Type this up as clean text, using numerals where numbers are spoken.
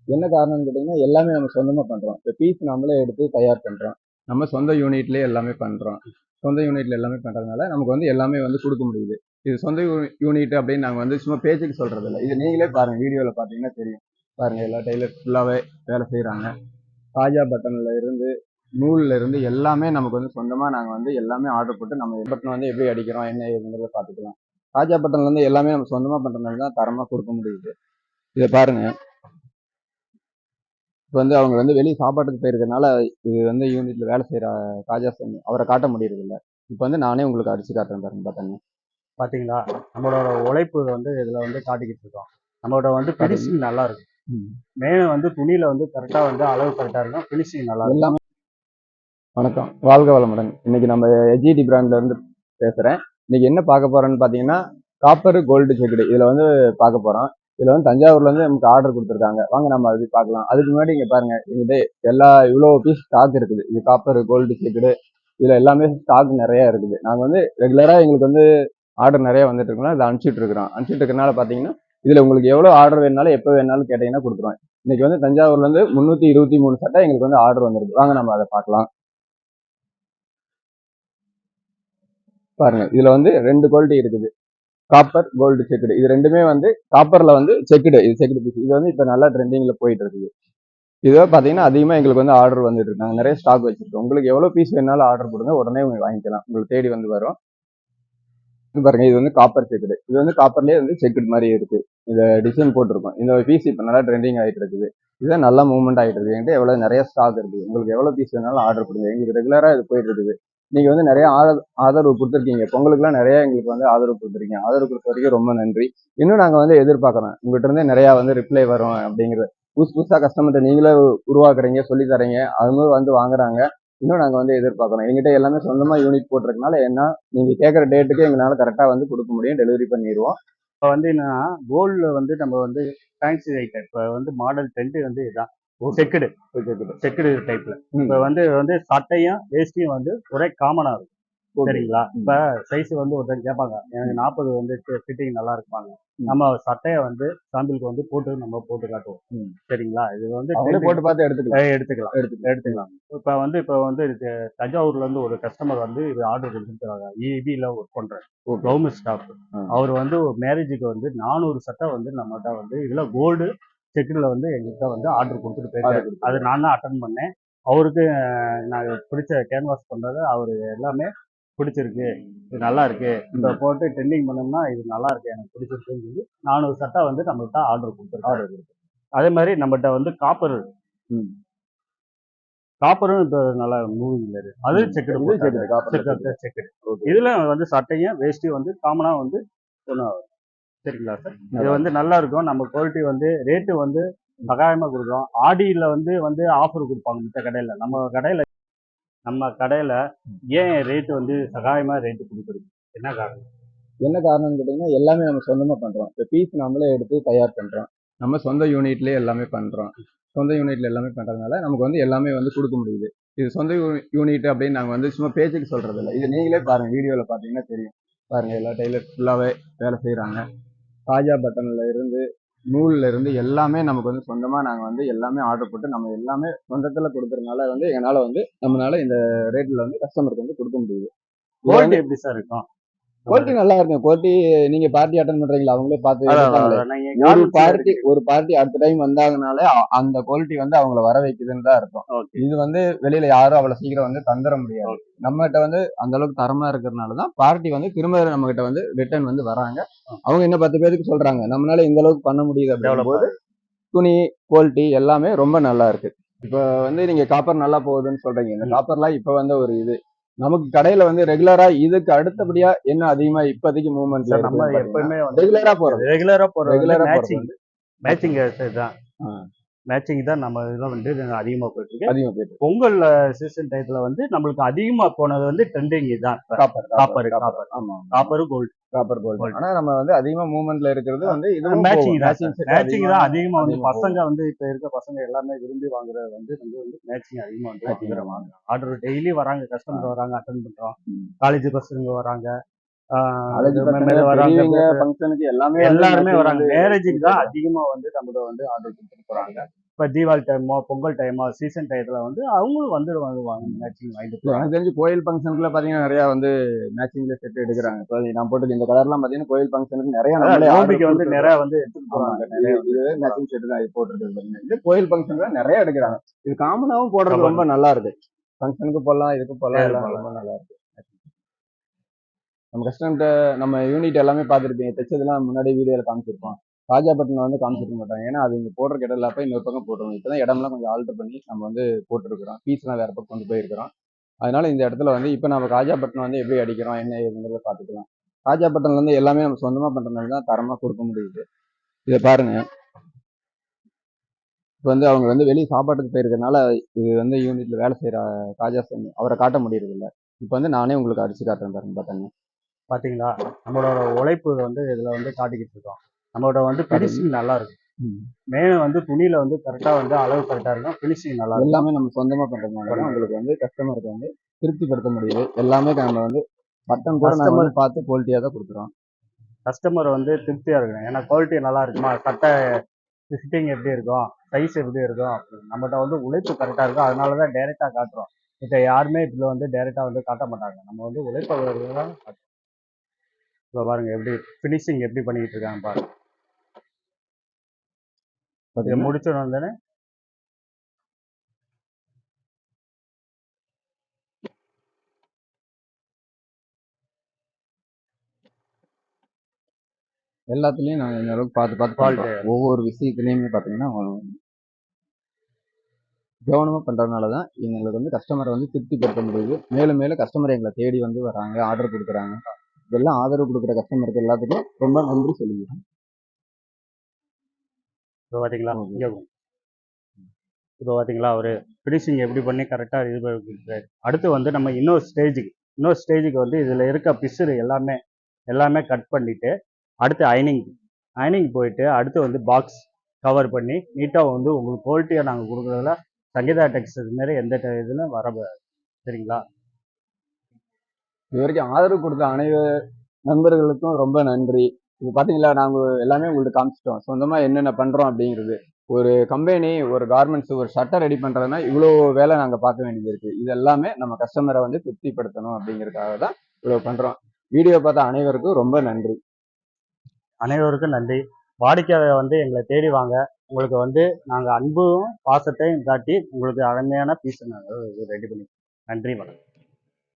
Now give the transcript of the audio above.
என்ன காரணம்னு கேட்டிங்கன்னா எல்லாமே நம்ம சொந்தமாக பண்ணுறோம். இப்போ பீஸ் நம்மளே எடுத்து தயார் பண்ணுறோம். நம்ம சொந்த யூனிட்லேயே எல்லாமே பண்ணுறோம். சொந்த யூனிட்ல எல்லாமே பண்ணுறதுனால நமக்கு வந்து எல்லாமே வந்து கொடுக்க முடியுது. இது சொந்த யூனிட் அப்படின்னு நாங்கள் வந்து சும்மா பேச்சுக்கு சொல்கிறது இல்லை. இது நீங்களே பாருங்கள், வீடியோவில் பார்த்தீங்கன்னா தெரியும். பாருங்கள், எல்லா டெய்லர் ஃபுல்லாகவே வேலை செய்கிறாங்க. காஜா பட்டன்ல இருந்து நூல்ல இருந்து எல்லாமே நமக்கு வந்து சொந்தமாக நாங்கள் வந்து எல்லாமே ஆர்டர் போட்டு நம்ம பட்டன் வந்து எப்படி அடிக்கிறோம் என்ன ஏதுங்கிறத பார்த்துக்கலாம். காஜா பட்டன்ல இருந்து எல்லாமே நம்ம சொந்தமாக பண்ணுறதுனால தான் தரமாக கொடுக்க முடியுது. இதை பாருங்க, இப்போ வந்து அவங்க வந்து வெளியே சாப்பாட்டுக்கு போயிருக்கனால இது வந்து யூனிட்ல வேலை செய்யற காஜா சாமி அவரை காட்ட முடியறது இல்லை. இப்போ வந்து நானே உங்களுக்கு அடிச்சு காட்டுறேன் பாருங்க. பார்த்தீங்க பார்த்தீங்களா, நம்மளோட உழைப்பு வந்து இதில் வந்து காட்டிக்கிட்டு இருக்கோம். நம்மளோட வந்து ஃபினிஷிங் நல்லா இருக்கும். மெயின் வந்து துணியில வந்து கரெக்டாக வந்து அளவு கரெக்டாக இருக்கும், ஃபினிஷிங் நல்லா இருக்கும். எல்லாமே. வணக்கம், வாழ்க வளமுடன். இன்னைக்கு நம்ம எஜிடி பிராண்ட்ல இருந்து பேசுறேன். இன்னைக்கு என்ன பார்க்க போறோம்னு பார்த்தீங்கன்னா காப்பர் கோல்டு செக்குடு இதில் வந்து பார்க்க போறோம். இதுல வந்து தஞ்சாவூர்ல இருந்து நமக்கு ஆர்டர் கொடுத்துருக்காங்க. வாங்க நம்ம அது பார்க்கலாம். அதுக்கு முன்னாடி இங்க பாருங்க, எங்கிட்ட எல்லா இவ்வளோ பீஸ் ஸ்டாக் இருக்குது. இது காப்பர் கோல்டு செக்குடு இதுல எல்லாமே ஸ்டாக் நிறைய இருக்குது. நாங்க வந்து ரெகுலரா எங்களுக்கு வந்து ஆர்டர் நிறைய வந்துட்டு இருக்கோம். இதை அனுப்பிச்சிட்டு இருக்கனால பாத்தீங்கன்னா இதுல உங்களுக்கு எவ்வளவு ஆர்டர் வேணாலும் எப்போ வேணாலும் கேட்டீங்கன்னா கொடுத்துருவோம். இன்னைக்கு வந்து தஞ்சாவூர்ல இருந்து 323 சட்டை எங்களுக்கு வந்து ஆர்டர் வந்திருக்கு. வாங்க நம்ம அதை பார்க்கலாம். பாருங்க, இதுல வந்து 2 குவாலிட்டி இருக்குது. காப்பர் கோல்டு செக்குடு இது ரெண்டுமே வந்து காப்பர்ல வந்து செக்குடு, இது செக்குடு பீஸ். இது வந்து இப்போ நல்லா ட்ரெண்டிங்ல போயிட்டு இருக்குது. இதுவே பார்த்தீங்கன்னா அதிகமாக எங்களுக்கு வந்து ஆர்டர் வந்துட்டு இருக்காங்க. நிறைய ஸ்டாக் வச்சிருக்கோம். உங்களுக்கு எவ்வளோ பீஸ் வேணாலும் ஆர்டர் கொடுங்க, உடனே உங்களுக்கு வாங்கிக்கலாம். உங்களுக்கு தேடி வந்து வரும். இது பாருங்க, இது வந்து காப்பர் செக்குடு. இது வந்து காப்பர்லேயே வந்து செக்குடு மாதிரி இருக்கு. இதை டிசைன் போட்டிருக்கோம். இந்த பீஸ் இப்போ நல்லா ட்ரெண்டிங் ஆகிட்டு இருக்குது. இதுதான் நல்லா மூவ்மெண்ட் ஆகிட்டு இருக்கு. என்கிட்ட எவ்வளோ நிறைய ஸ்டாக் இருக்குது. உங்களுக்கு எவ்வளோ பீஸ் வேணாலும் ஆர்டர் கொடுங்க. எங்களுக்கு ரெகுலராக இது போயிட்டு இருக்குது. நீங்க வந்து நிறைய ஆதரவு கொடுத்துருக்கீங்க. பொங்கலுக்குலாம் நிறைய எங்களுக்கு வந்து ஆதரவு கொடுத்துருக்கீங்க. ஆதரவு கொடுத்த வரைக்கும் ரொம்ப நன்றி. இன்னும் நாங்க வந்து எதிர்பார்க்கறோம், உங்ககிட்ட இருந்தே நிறைய வந்து ரிப்ளை வரும் அப்படிங்கிறது. புதுசா கஸ்டமர்கிட்ட நீங்களே உருவாக்குறீங்க, சொல்லி தரீங்க, அவங்க வந்து வாங்குறாங்க. இன்னும் நாங்க வந்து எதிர்பார்க்கறோம். எங்கிட்ட எல்லாமே சொந்தமா யூனிட் போட்டிருக்கனால என்ன நீங்க கேட்குற டேட்டுக்கு எங்களால கரெக்டா வந்து கொடுக்க முடியும். டெலிவரி பண்ணிடுவோம். இப்போ வந்து என்னன்னா, கோல்டில் வந்து நம்ம வந்து ஃபேன்சி ஐட்டம் இப்போ வந்து மாடல் ட்ரெண்டு வந்து இதுதான் செக்குடு செக்குடு டைப்ல. இப்போ வந்து சட்டையும் வேஷ்டியும் வந்து ஒரே காமனா இருக்கும். சரிங்களா, இப்ப சைஸ் வந்து ஒருத்தர் கேட்பாங்க, எனக்கு 40 வந்து ஃபிட்டிங் நல்லா இருப்பாங்க. நம்ம சட்டையை வந்து சாம்பிளுக்கு வந்து போட்டு நம்ம போட்டு காட்டுவோம். சரிங்களா, இது வந்து போட்டு பார்த்து எடுத்துக்கலாம். இப்ப வந்து தஞ்சாவூர்ல இருந்து ஒரு கஸ்டமர் வந்து இது ஆர்டர் கொடுத்துருக்காங்க. இபில ஒர்க் பண்றாரு, கவர்மெண்ட் ஸ்டாஃப். அவர் வந்து ஒரு மேரேஜுக்கு வந்து 400 சட்டை வந்து நம்மகிட்ட வந்து இதுல கோல்டு செக்குல வந்து எங்ககிட்ட வந்து ஆர்டர் கொடுத்துட்டு போயிருக்காரு. அது நான் தான் அட்டன் பண்ணேன். அவருக்கு நான் பிடிச்ச கேன்வாஸ் பண்றது அவரு எல்லாமே பிடிச்சிருக்கு, இது நல்லா இருக்கு, இப்போ போட்டு ட்ரெண்டிங் பண்ணோம்னா இது நல்லா இருக்கு, எனக்கு பிடிச்சிருக்குன்னு சொல்லி 400 சட்டை வந்து நம்மகிட்ட ஆர்டர் கொடுத்துருக்காரு. அதே மாதிரி நம்மகிட்ட வந்து காப்பரும் இப்போ நல்லா மூவிங்ல இருக்கு. அது செக்குடு. இதுல வந்து சட்டையும் வேஷ்டியும் வந்து காமனா வந்து ஒன்று. சரிங்களா சார், இது வந்து நல்லா இருக்கும். நம்ம குவாலிட்டி வந்து ரேட்டு வந்து சகாயமா கொடுக்குறோம். ஆடியில் வந்து ஆஃபர் கொடுப்பாங்க மற்ற கடையில். நம்ம கடையில் ஏன் ரேட்டு வந்து சகாயமா ரேட்டு கொடுக்குறீங்க, என்ன காரணம்? என்ன காரணம்னு கேட்டிங்கன்னா எல்லாமே நம்ம சொந்தமாக பண்ணுறோம். இப்போ பீஸ் நம்மளே எடுத்து தயார் பண்ணுறோம். நம்ம சொந்த யூனிட்லேயே எல்லாமே பண்ணுறோம். சொந்த யூனிட்ல எல்லாமே பண்ணுறதுனால நமக்கு வந்து எல்லாமே வந்து கொடுக்க முடியுது. இது சொந்த யூனிட் அப்படின்னு நாங்கள் வந்து சும்மா பேச்சுக்கு சொல்கிறது இல்லை. இது நீங்களே பாருங்கள், வீடியோவில் பார்த்தீங்கன்னா தெரியும். பாருங்கள், எல்லா டெய்லர் ஃபுல்லாகவே வேலை செய்கிறாங்க. காஜா பட்டன்ல இருந்து நூல்ல இருந்து எல்லாமே நமக்கு வந்து சொந்தமாக நாங்கள் வந்து எல்லாமே ஆர்டர் போட்டு நம்ம எல்லாமே சொந்தத்தில் கொடுக்குறதுனால வந்து எங்களால் வந்து நம்மளால இந்த ரேட்டில் வந்து கஸ்டமருக்கு வந்து கொடுக்க முடியுது. குவாலிட்டி எப்படி சார் இருக்கும்? குவாலிட்டி நல்லா இருக்கும். குவாலிட்டி நீங்க பார்ட்டி அட்டன் பண்றீங்களா, அவங்களே பார்த்து ஒரு பார்ட்டி அடுத்த டைம் வந்தாங்கனாலே அந்த குவாலிட்டி வந்து அவங்கள வர வைக்குதுன்னு தான் இருக்கும். இது வந்து வெளியில யாரும் அவ்வளவு சீக்கிரம் வந்து தந்துட முடியாது. நம்ம கிட்ட வந்து அந்த அளவுக்கு தரமா இருக்கிறதுனாலதான் பார்ட்டி வந்து திரும்ப நம்ம கிட்ட வந்து ரிட்டர்ன் வந்து வராங்க. அவங்க இன்னும் 10 பேருக்கு சொல்றாங்க, நம்மளால இந்த அளவுக்கு பண்ண முடியுது அப்படிங்கிற போது துணி குவாலிட்டி எல்லாமே ரொம்ப நல்லா இருக்கு. இப்ப வந்து நீங்க காப்பர் நல்லா போகுதுன்னு சொல்றீங்க. இந்த காப்பர்லாம் இப்ப வந்து ஒரு இது நமக்கு கடையில வந்து ரெகுலரா இதுக்கு அடுத்தபடியா என்ன அதிகமா இப்போதைக்கு மூவ்மெண்ட்ல நம்ம எப்பவுமே ரெகுலரா போறது மேட்சிங் தான். மேட்சிங் தான் நம்ம இதெல்லாம் வந்து அதிகமா போயிட்டு இருக்கு. பொங்கல் சீசன் டயத்துல வந்து நம்மளுக்கு அதிகமா போனது வந்து ட்ரெண்டிங் தான் காப்பர் கோல்டு. ஆனா நம்ம வந்து அதிகமா மூவ்மெண்ட்ல இருக்கிறது வந்து இது மேட்சிங் தான் அதிகமா வந்து பசங்க வந்து இப்ப இருக்க பசங்க எல்லாமே விரும்பி வாங்குறது வந்து மேட்சிங் அதிகமா வந்து ஆர்டர் டெய்லி வராங்க, கஸ்டமர் வராங்க, அட்டன் பண்றோம். காலேஜ் பசங்க வராங்க, காலேஜ் பசங்க வராங்க, பெரியவங்க ஃபங்க்ஷனுக்கு எல்லாமே வந்து எல்லாருமே matching வராங்க. வந்து மேரேஜுக்கு தான் அதிகமா வந்து நம்மள வந்து ஆர்டர் கொடுத்துட்டு போறாங்க. இப்ப தீபாவளி டைமோ, பொங்கல் டைமோ, சீசன் டயத்துல வந்து அவங்களும் வந்துடுவாங்க மேட்சிங் வாங்கிட்டு இல்ல போறாங்க. எனக்கு தெரிஞ்சு கோயில் ஃபங்க்ஷனுக்குள்ள பாத்தீங்கன்னா நிறைய வந்து மேட்சிங்ல செட் எடுக்கிறாங்க. இப்போ நான் போட்டுக்க இந்த கலர்லாம் பாத்தீங்கன்னா கோயில் ஃபங்க்ஷனுக்கு நிறைய அதான் நம்மளே ஆர்டர் நோம்பிக்கு வந்து கொடுத்துருக்கோம். நிறைய வந்து எடுத்துட்டு ஆமா போறாங்க. நிறைய வந்து இது மேட்சிங் செட் தான் இது போட்டுருக்குது பாத்தீங்கன்னா. இது கோயில் ஃபங்க்ஷனுக்கு நிறைய எடுக்கிறாங்க. இது காமனாவும் போடுறது ரொம்ப நல்லா இருக்கு. ஃபங்க்ஷனுக்கு போடலாம், இதுக்கு போடலாம், எல்லாம் ரொம்ப நல்லா இருக்கு. நம்ம கஸ்டமர்கிட்ட நம்ம யூனிட் எல்லாமே பார்த்துருப்பீங்க. தைச்சதெல்லாம் முன்னாடி வீடியோவில் காமிச்சிருப்போம். ராஜாப்பட்டினம் வந்து காமிச்சிருக்க மாட்டாங்க. ஏன்னா அது இங்கே போடுற இடம் இல்லாப்ப இன்னொரு பக்கம் போட்டுருவோம். இப்போ தான் இடம்லாம் கொஞ்சம் ஆல்டர் பண்ணி நம்ம வந்து போட்டுருக்கிறோம். பீஸ்லாம் வேற பக்கம் கொண்டு போயிருக்கிறோம். அதனால இந்த இடத்துல வந்து இப்போ நம்ம ராஜாப்பட்டினம் வந்து எப்படி அடிக்கிறோம் என்ன ஏதுங்கிறத பார்த்துக்கலாம். ராஜாப்பட்டினம்ல இருந்து எல்லாமே நம்ம சொந்தமாக பண்ணுறதுனால தான் தரமாக கொடுக்க முடியுது. இதை பாருங்க. இப்போ வந்து அவங்க வந்து வெளியே சாப்பாட்டுக்கு போயிருக்கனால இது வந்து யூனிட்ல வேலை செய்யற ராஜா சாமி அவரை காட்ட முடியறது இல்லை. இப்போ வந்து நானே உங்களுக்கு அடிச்சு காட்டுறேன் பாருங்க பார்த்தாங்க. பாத்தீங்களா, நம்மளோட உழைப்பு வந்து இதுல வந்து காட்டிக்கிட்டு இருக்கோம். நம்மளோட வந்து பினிஷிங் நல்லா இருக்கும். மேலும் வந்து துணியில வந்து கரெக்டா வந்து அளவு கரெக்டா இருக்கும். பினிஷிங் நல்லா இருக்கும். எல்லாமே நம்ம சொந்தமா பண்றதுனால தான் உங்களுக்கு வந்து கஸ்டமருக்கு வந்து திருப்திப்படுத்த முடியுது. எல்லாமே நம்ம வந்து பட்டன் கூட நம்ம வந்து பார்த்து குவாலிட்டியா தான் கொடுக்குறோம். கஸ்டமர் வந்து திருப்தியா இருக்கணும். ஏன்னா குவாலிட்டி நல்லா இருக்குமா, சட்டை ஃபிட்டிங் எப்படி இருக்கும், சைஸ் எப்படி இருக்கும், நம்மகிட்ட வந்து உழைப்பு கரெக்டா இருக்கும். அதனால தான் டைரக்டா காட்டுறோம். இப்போ யாருமே இதுல வந்து டைரக்டா வந்து காட்ட மாட்டாங்க. நம்ம வந்து உழைப்பை தான் காட்டுறோம். இப்போ பாருங்க எப்படி ஃபினிஷிங் எப்படி பண்ணிட்டு இருக்காங்க பாருங்க. இதை முடிச்ச உடனே எல்லாத்துலயும் நாங்கள் இந்த அளவுக்கு பார்த்து பார்த்து பண்றோம். ஒவ்வொரு விஷயத்துலையுமே பார்த்தீங்கன்னா கவனமா பண்றதுனால தான் எங்களுக்கு வந்து கஸ்டமரை வந்து திருப்திப்படுத்த முடியுது. மேலும் மேலும் கஸ்டமர் எங்களை தேடி வந்து வராங்க, ஆர்டர் கொடுக்குறாங்க. இதெல்லாம் ஆதரவு கொடுக்குற கஸ்டமருக்கு எல்லாத்துக்கும் ரொம்ப நன்றி சொல்லிக்கிறேன். இப்போ பார்த்தீங்களா இப்போ பார்த்தீங்களா அவர் ஃபினிஷிங் எப்படி பண்ணி கரெக்டாக இது பண்ணிருக்காரு. அடுத்து வந்து நம்ம இன்னொரு ஸ்டேஜுக்கு வந்து இதில் இருக்க பிசுறு எல்லாமே கட் பண்ணிவிட்டு அடுத்து அயனிங் போயிட்டு அடுத்து வந்து பாக்ஸ் கவர் பண்ணி நீட்டாக வந்து உங்களுக்கு குவாலிட்டியாக நாங்கள் கொடுக்குறதுல சங்கீதா டெக்ஸ்டைல்ஸ் மாரி எந்த இதுலையும் வர சரிங்களா. இது வரைக்கும் ஆதரவு கொடுத்த அனைத்து நண்பர்களுக்கும் ரொம்ப நன்றி. இப்போ பார்த்தீங்களா நாங்கள் எல்லாமே உங்கள்கிட்ட காமிச்சிட்டோம். சொந்தமாக என்னென்ன பண்ணுறோம் அப்படிங்கிறது. ஒரு கம்பெனி, ஒரு கார்மெண்ட்ஸ், ஒரு சட்டை ரெடி பண்ணுறதுனா இவ்வளோ வேலை நாங்கள் பார்க்க வேண்டியது இருக்குது. இது எல்லாமே நம்ம கஸ்டமரை வந்து திருப்திப்படுத்தணும் அப்படிங்கிறதுக்காக தான் இவ்வளோ பண்ணுறோம். வீடியோ பார்த்த அனைவருக்கும் ரொம்ப நன்றி. அனைவருக்கும் நன்றி. வாடிக்கையாளர் வந்து எங்களை தேடி வாங்க. உங்களுக்கு வந்து நாங்கள் அன்பும் பாசத்தையும் காட்டி உங்களுக்கு அருமையான பீஸை நாங்கள் ரெடி பண்ணி. நன்றி, வணக்கம்.